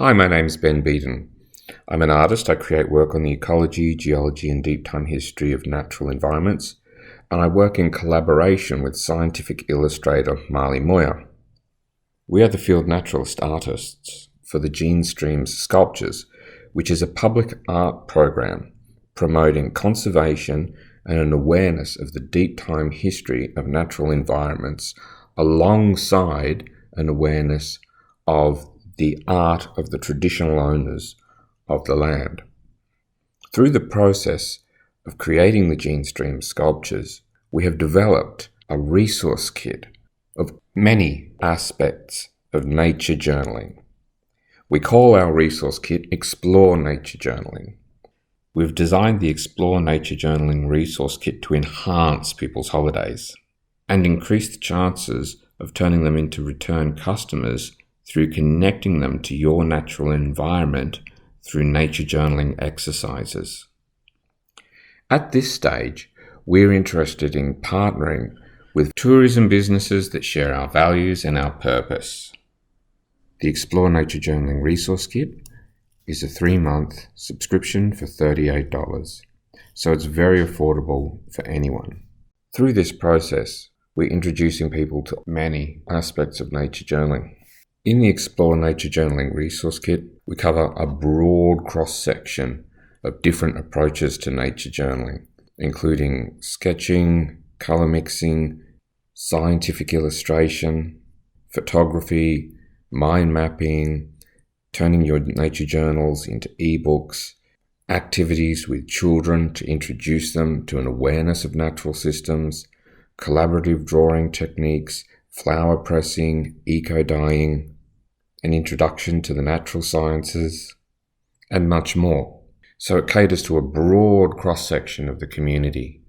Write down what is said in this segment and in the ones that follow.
Hi, my name's Ben Beaton. I'm an artist. I create work on the ecology, geology, and deep time history of natural environments, and I work in collaboration with scientific illustrator Marley Moir. We are the field naturalist artists for the Gene Streams Sculptures, which is a public art program promoting conservation and an awareness of the deep time history of natural environments alongside an awareness of the art of the traditional owners of the land. Through the process of creating the Gene Stream Sculptures, we have developed a resource kit of many aspects of nature journaling. We call our resource kit Explore Nature Journaling. We've designed the Explore Nature Journaling resource kit to enhance people's holidays and increase the chances of turning them into return customers through connecting them to your natural environment through nature journaling exercises. At this stage, we're interested in partnering with tourism businesses that share our values and our purpose. The Explore Nature Journaling Resource Kit is a 3-month subscription for $38, so it's very affordable for anyone. Through this process, we're introducing people to many aspects of nature journaling. In the Explore Nature Journaling Resource Kit, we cover a broad cross-section of different approaches to nature journaling, including sketching, colour mixing, scientific illustration, photography, mind mapping, turning your nature journals into ebooks, activities with children to introduce them to an awareness of natural systems, collaborative drawing techniques, flower pressing, eco-dyeing, an introduction to the natural sciences, and much more. So it caters to a broad cross-section of the community.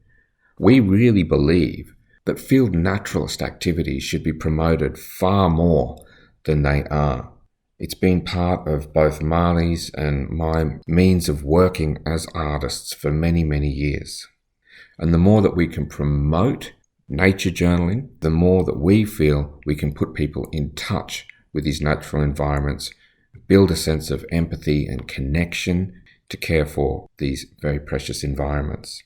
We really believe that field naturalist activities should be promoted far more than they are. It's been part of both Marley's and my means of working as artists for many, many years. And the more that we can promote nature journaling, the more that we feel we can put people in touch with these natural environments, build a sense of empathy and connection to care for these very precious environments.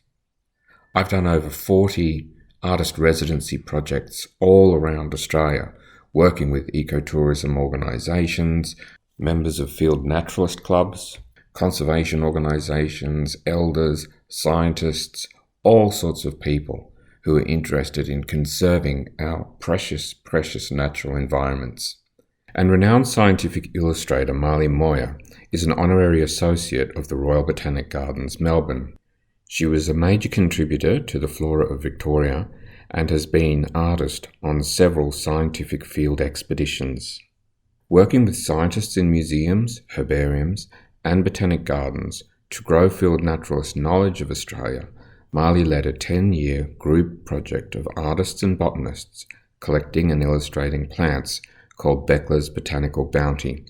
I've done over 40 artist residency projects all around Australia, working with ecotourism organisations, members of field naturalist clubs, conservation organisations, elders, scientists, all sorts of people who are interested in conserving our precious, precious natural environments. And renowned scientific illustrator Marley Moir is an honorary associate of the Royal Botanic Gardens, Melbourne. She was a major contributor to the Flora of Victoria and has been artist on several scientific field expeditions. Working with scientists in museums, herbariums, and botanic gardens to grow field naturalist knowledge of Australia, Marley led a 10-year group project of artists and botanists collecting and illustrating plants called Beckler's Botanical Bounty.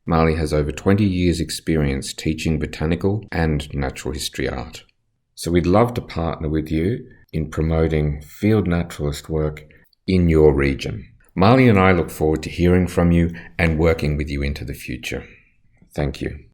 Marley has over 20 years' experience teaching botanical and natural history art. So we'd love to partner with you in promoting field naturalist work in your region. Marley and I look forward to hearing from you and working with you into the future. Thank you.